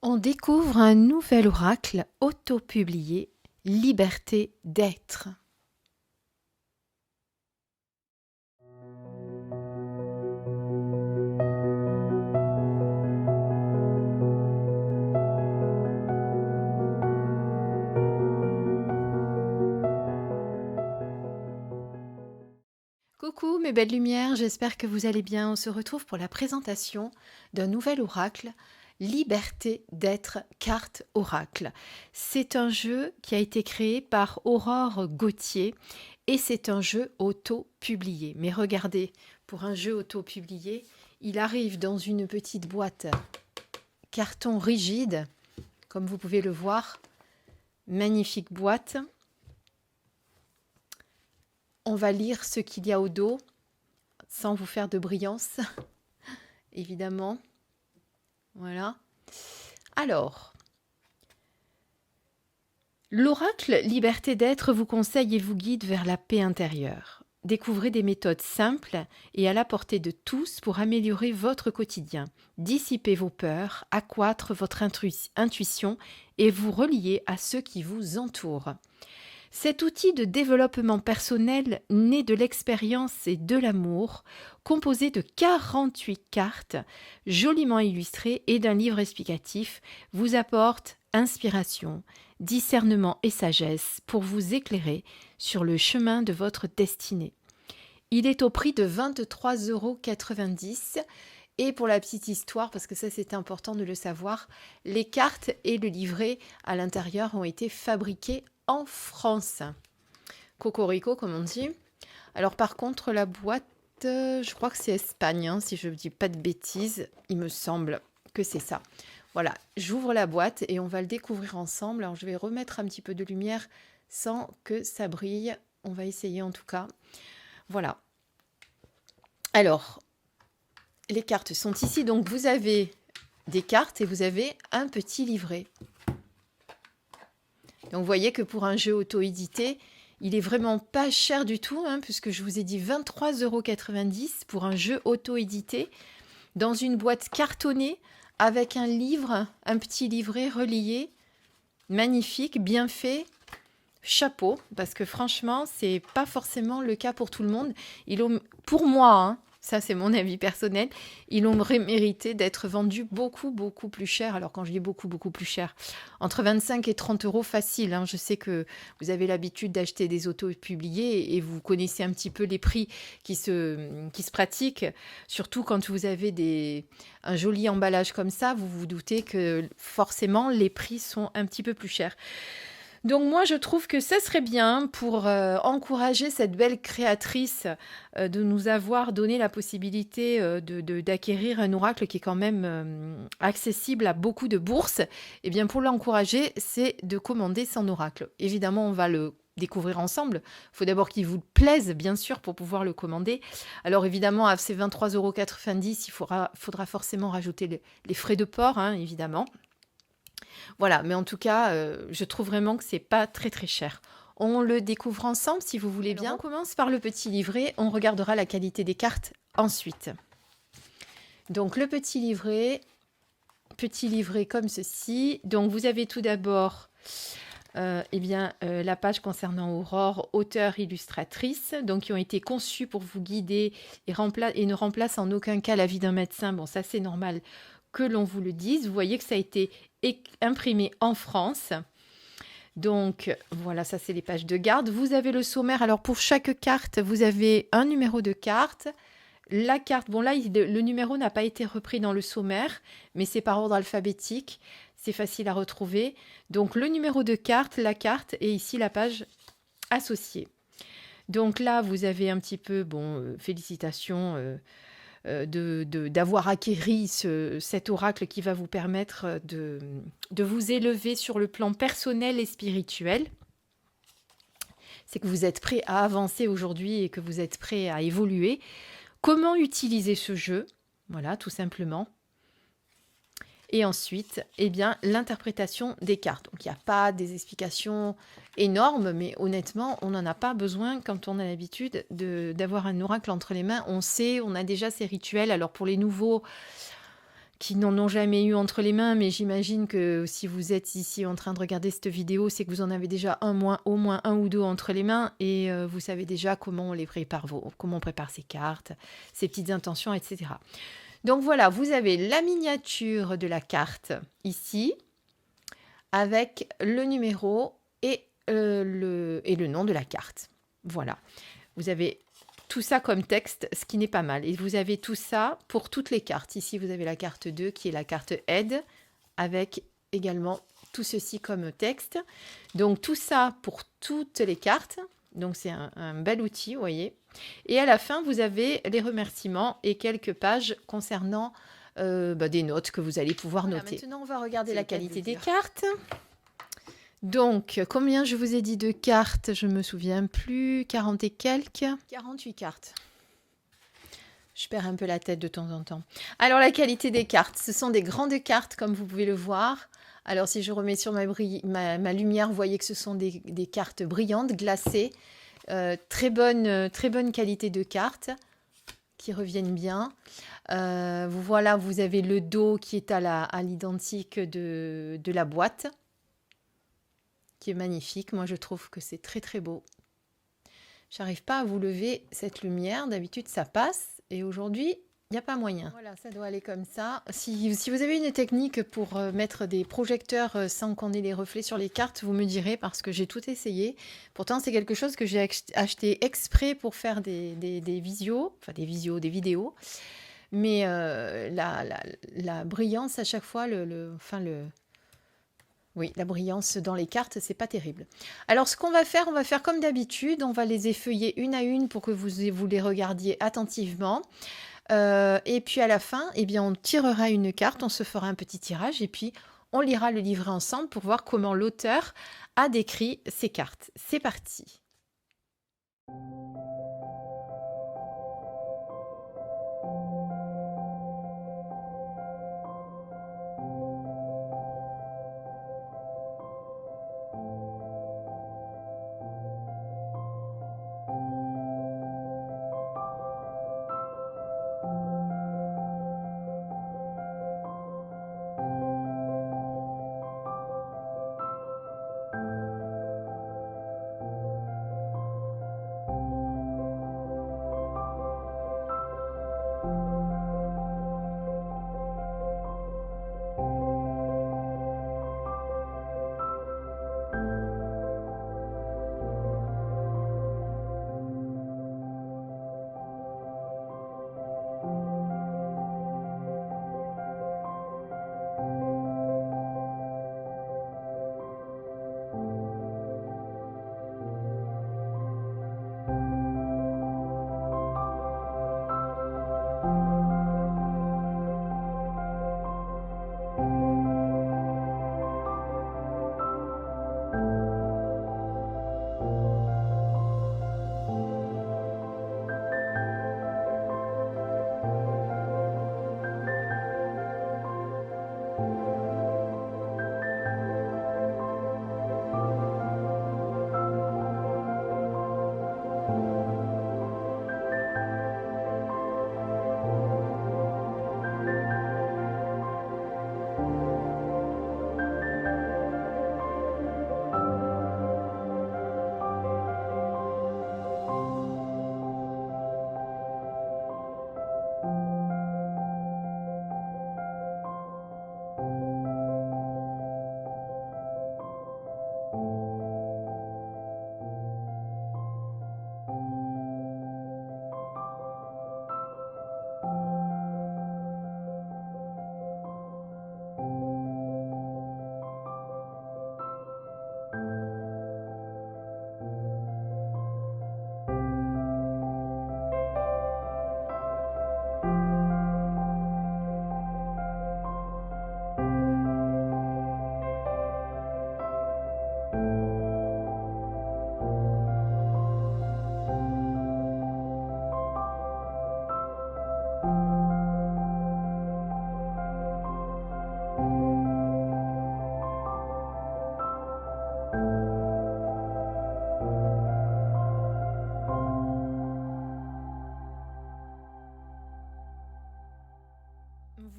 On découvre un nouvel oracle auto-publié, Liberté d'être. Coucou mes belles lumières, j'espère que vous allez bien. On se retrouve pour la présentation d'un nouvel oracle, Liberté d'être, carte oracle. C'est un jeu qui a été créé par Aurore Gauthier et c'est un jeu auto-publié. Mais regardez, pour un jeu auto-publié, il arrive dans une petite boîte carton rigide, comme vous pouvez le voir. Magnifique boîte. On va lire ce qu'il y a au dos, sans vous faire de brillance, évidemment. Voilà. Alors, l'oracle Liberté d'être vous conseille et vous guide vers la paix intérieure. Découvrez des méthodes simples et à la portée de tous pour améliorer votre quotidien, dissiper vos peurs, accroître votre intuition et vous relier à ceux qui vous entourent. Cet outil de développement personnel né de l'expérience et de l'amour, composé de 48 cartes, joliment illustrées et d'un livre explicatif, vous apporte inspiration, discernement et sagesse pour vous éclairer sur le chemin de votre destinée. Il est au prix de 23,90 € et pour la petite histoire, parce que ça c'est important de le savoir, les cartes et le livret à l'intérieur ont été fabriqués en France. Cocorico, comme on dit. Alors par contre, la boîte, je crois que c'est Espagne, hein, si je ne dis pas de bêtises. Il me semble que c'est ça. Voilà, j'ouvre la boîte et on va le découvrir ensemble. Alors je vais remettre un petit peu de lumière sans que ça brille. On va essayer en tout cas. Voilà. Alors, les cartes sont ici. Donc vous avez des cartes et vous avez un petit livret. Donc vous voyez que pour un jeu auto-édité, il est vraiment pas cher du tout, hein, puisque je vous ai dit 23,90 € pour un jeu auto-édité, dans une boîte cartonnée, avec un livre, un petit livret relié, magnifique, bien fait, chapeau, parce que franchement, c'est pas forcément le cas pour tout le monde. Pour moi, hein, ça c'est mon avis personnel, il aurait mérité d'être vendu beaucoup plus cher. Alors quand je dis beaucoup plus cher, entre 25 et 30 € facile, hein. Je sais que vous avez l'habitude d'acheter des autos publiés et vous connaissez un petit peu les prix qui se pratiquent, surtout quand vous avez un joli emballage comme ça, vous vous doutez que forcément les prix sont un petit peu plus chers. Donc moi, je trouve que ça serait bien pour encourager cette belle créatrice de nous avoir donné la possibilité d'acquérir un oracle qui est quand même accessible à beaucoup de bourses. Et bien pour l'encourager, c'est de commander son oracle. Évidemment, on va le découvrir ensemble. Il faut d'abord qu'il vous plaise, bien sûr, pour pouvoir le commander. Alors évidemment, à ces 23,90 €, il faudra forcément rajouter les frais de port, hein, évidemment. Voilà, mais en tout cas, je trouve vraiment que c'est pas très cher. On le découvre ensemble si vous voulez bien. On commence par le petit livret, on regardera la qualité des cartes ensuite. Donc le petit livret comme ceci. Donc vous avez tout d'abord la page concernant Aurore, auteure, illustratrice, donc qui ont été conçues pour vous guider et ne remplacent en aucun cas l'avis d'un médecin. Bon, ça c'est normal que l'on vous le dise. Vous voyez que ça a été imprimé en France. Donc voilà, ça c'est les pages de garde. Vous avez le sommaire. Alors pour chaque carte, vous avez un numéro de carte. La carte, bon là, le numéro n'a pas été repris dans le sommaire, mais c'est par ordre alphabétique. C'est facile à retrouver. Donc le numéro de carte, la carte et ici la page associée. Donc là, vous avez un petit peu, félicitations d'avoir acquéri cet oracle qui va vous permettre de vous élever sur le plan personnel et spirituel. C'est que vous êtes prêt à avancer aujourd'hui et que vous êtes prêt à évoluer. Comment utiliser ce jeu? Voilà, tout simplement. Et ensuite, l'interprétation des cartes. Donc, il n'y a pas des explications énormes, mais honnêtement, on n'en a pas besoin quand on a l'habitude d'avoir un oracle entre les mains. On sait, on a déjà ces rituels. Alors, pour les nouveaux qui n'en ont jamais eu entre les mains, mais j'imagine que si vous êtes ici en train de regarder cette vidéo, c'est que vous en avez déjà au moins un ou deux entre les mains et vous savez déjà comment on les prépare, comment on prépare ces cartes, ces petites intentions, etc. Donc voilà, vous avez la miniature de la carte ici, avec le numéro et le nom de la carte. Voilà, vous avez tout ça comme texte, ce qui n'est pas mal. Et vous avez tout ça pour toutes les cartes. Ici, vous avez la carte 2 qui est la carte aide, avec également tout ceci comme texte. Donc tout ça pour toutes les cartes. Donc c'est un bel outil, vous voyez. Et à la fin, vous avez les remerciements et quelques pages concernant des notes que vous allez pouvoir noter. Maintenant, on va regarder la qualité des cartes. Donc, combien je vous ai dit de cartes? Je ne me souviens plus. 40 et quelques. 48 cartes. Je perds un peu la tête de temps en temps. Alors, la qualité des cartes. Ce sont des grandes cartes, comme vous pouvez le voir. Alors, si je remets sur ma lumière, vous voyez que ce sont des cartes brillantes, glacées. Très bonne qualité de cartes qui reviennent bien. Voilà, vous avez le dos qui est à l'identique de la boîte, qui est magnifique. Moi, je trouve que c'est très, très beau. J'arrive pas à vous lever cette lumière. D'habitude, ça passe. Et aujourd'hui, il n'y a pas moyen. Voilà, ça doit aller comme ça. Si vous avez une technique pour mettre des projecteurs sans qu'on ait les reflets sur les cartes, vous me direz, parce que j'ai tout essayé. Pourtant, c'est quelque chose que j'ai acheté exprès pour faire des vidéos. Mais la brillance à chaque fois, oui, la brillance dans les cartes, c'est pas terrible. Alors, ce qu'on va faire comme d'habitude, on va les effeuiller une à une pour que vous les regardiez attentivement. Et puis à la fin, eh bien, on tirera une carte, on se fera un petit tirage et puis on lira le livret ensemble pour voir comment l'auteur a décrit ces cartes. C'est parti.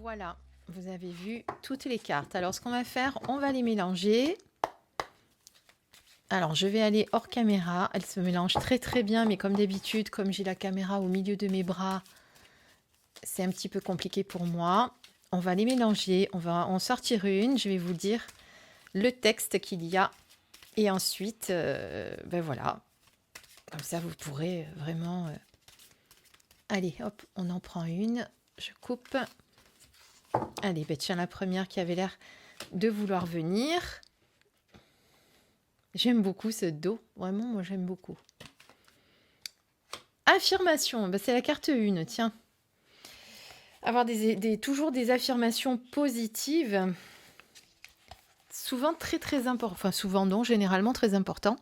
Voilà, vous avez vu toutes les cartes. Alors, ce qu'on va faire, on va les mélanger. Alors, je vais aller hors caméra. Elles se mélangent très très bien, mais comme d'habitude, comme j'ai la caméra au milieu de mes bras, c'est un petit peu compliqué pour moi. On va les mélanger. On va en sortir une. Je vais vous dire le texte qu'il y a. Et ensuite, ben voilà. Comme ça, vous pourrez vraiment... Allez, hop, on en prend une. Je coupe. Allez, ben tiens, la première qui avait l'air de vouloir venir. J'aime beaucoup ce dos. Vraiment, moi, j'aime beaucoup. Affirmation. Ben, c'est la carte 1, tiens. Avoir toujours des affirmations positives. Souvent très, très important. Enfin, souvent non, généralement très important.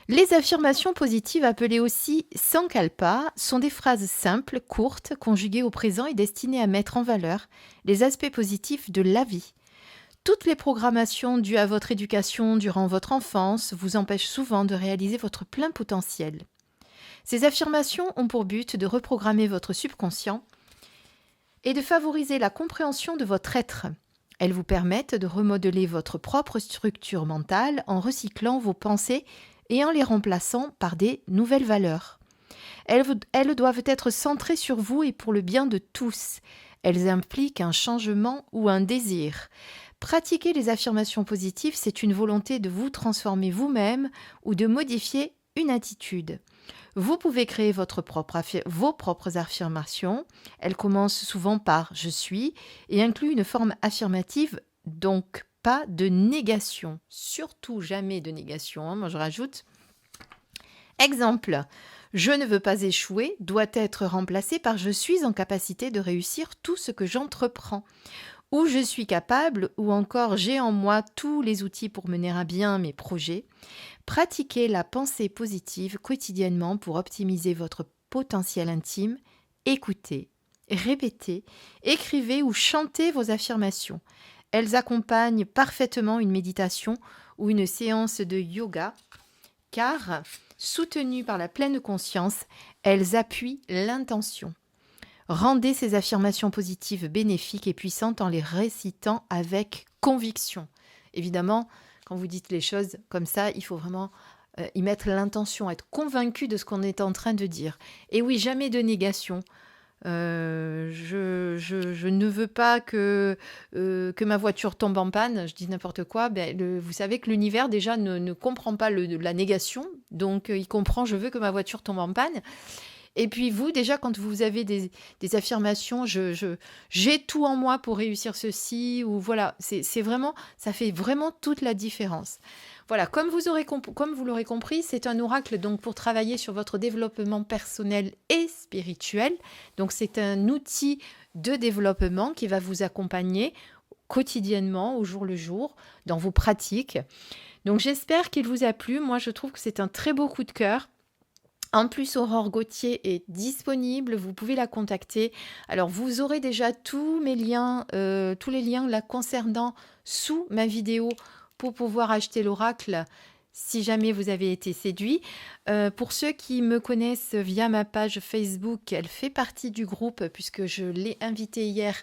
Les affirmations positives, appelées aussi sankalpa, sont des phrases simples, courtes, conjuguées au présent et destinées à mettre en valeur les aspects positifs de la vie. Toutes les programmations dues à votre éducation durant votre enfance vous empêchent souvent de réaliser votre plein potentiel. Ces affirmations ont pour but de reprogrammer votre subconscient et de favoriser la compréhension de votre être. Elles vous permettent de remodeler votre propre structure mentale en recyclant vos pensées et en les remplaçant par des nouvelles valeurs. Elles doivent être centrées sur vous et pour le bien de tous. Elles impliquent un changement ou un désir. Pratiquer les affirmations positives, c'est une volonté de vous transformer vous-même ou de modifier une attitude. Vous pouvez créer vos propres affirmations. Elles commencent souvent par « je suis » et incluent une forme affirmative, donc pas de négation. Surtout jamais de négation. Moi, je rajoute. Exemple, je ne veux pas échouer doit être remplacé par je suis en capacité de réussir tout ce que j'entreprends. Ou je suis capable, ou encore j'ai en moi tous les outils pour mener à bien mes projets. Pratiquez la pensée positive quotidiennement pour optimiser votre potentiel intime. Écoutez, répétez, écrivez ou chantez vos affirmations. Elles accompagnent parfaitement une méditation ou une séance de yoga, car, soutenues par la pleine conscience, elles appuient l'intention. Rendez ces affirmations positives bénéfiques et puissantes en les récitant avec conviction. Évidemment, quand vous dites les choses comme ça, il faut vraiment y mettre l'intention, être convaincu de ce qu'on est en train de dire. Et oui, jamais de négation. Je ne veux pas que ma voiture tombe en panne, je dis n'importe quoi. Vous savez que l'univers déjà ne comprend pas la négation, donc il comprend je veux que ma voiture tombe en panne. Et puis vous, déjà, quand vous avez des affirmations, j'ai tout en moi pour réussir ceci, ou voilà, c'est vraiment, ça fait vraiment toute la différence. Voilà, comme vous l'aurez compris, c'est un oracle donc pour travailler sur votre développement personnel et spirituel. Donc c'est un outil de développement qui va vous accompagner quotidiennement, au jour le jour, dans vos pratiques. Donc j'espère qu'il vous a plu. Moi, je trouve que c'est un très beau coup de cœur. En plus, Aurore Gauthier est disponible, vous pouvez la contacter. Alors, vous aurez déjà tous les liens là concernant sous ma vidéo pour pouvoir acheter l'oracle si jamais vous avez été séduit. Pour ceux qui me connaissent via ma page Facebook, elle fait partie du groupe puisque je l'ai invitée hier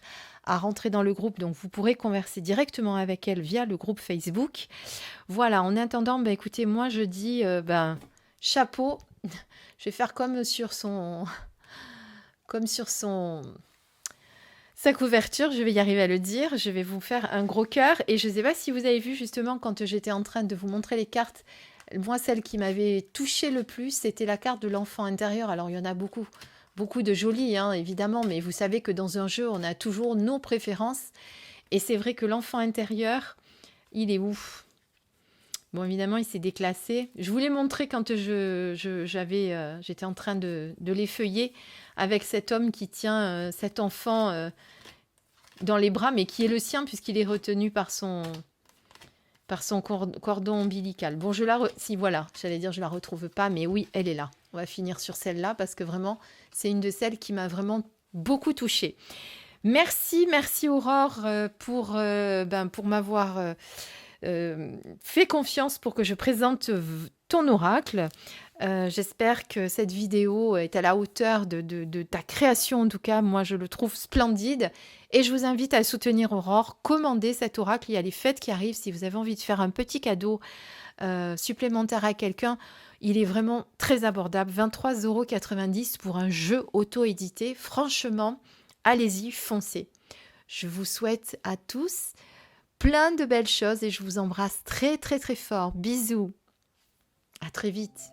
à rentrer dans le groupe, donc vous pourrez converser directement avec elle via le groupe Facebook. Voilà, en attendant, écoutez, moi je dis chapeau. Je vais faire comme sur sa couverture, je vais y arriver à le dire. Je vais vous faire un gros cœur. Et je ne sais pas si vous avez vu justement quand j'étais en train de vous montrer les cartes, moi celle qui m'avait touchée le plus, c'était la carte de l'enfant intérieur. Alors il y en a beaucoup, beaucoup de jolies évidemment, mais vous savez que dans un jeu, on a toujours nos préférences. Et c'est vrai que l'enfant intérieur, il est ouf. Bon, évidemment, il s'est déclassé. Je vous l'ai montré quand j'étais en train de l'effeuiller avec cet homme qui tient cet enfant dans les bras, mais qui est le sien puisqu'il est retenu par son cordon ombilical. Bon, si, voilà, j'allais dire je la retrouve pas, mais oui, elle est là. On va finir sur celle-là parce que vraiment, c'est une de celles qui m'a vraiment beaucoup touchée. Merci Aurore pour m'avoir... fais confiance pour que je présente ton oracle. J'espère que cette vidéo est à la hauteur de ta création. En tout cas, moi, je le trouve splendide. Et je vous invite à soutenir Aurore, commandez cet oracle, il y a les fêtes qui arrivent, si vous avez envie de faire un petit cadeau supplémentaire à quelqu'un, il est vraiment très abordable, 23,90 € pour un jeu auto-édité. Franchement, allez-y, foncez. Je vous souhaite à tous plein de belles choses et je vous embrasse très très très fort. Bisous, à très vite.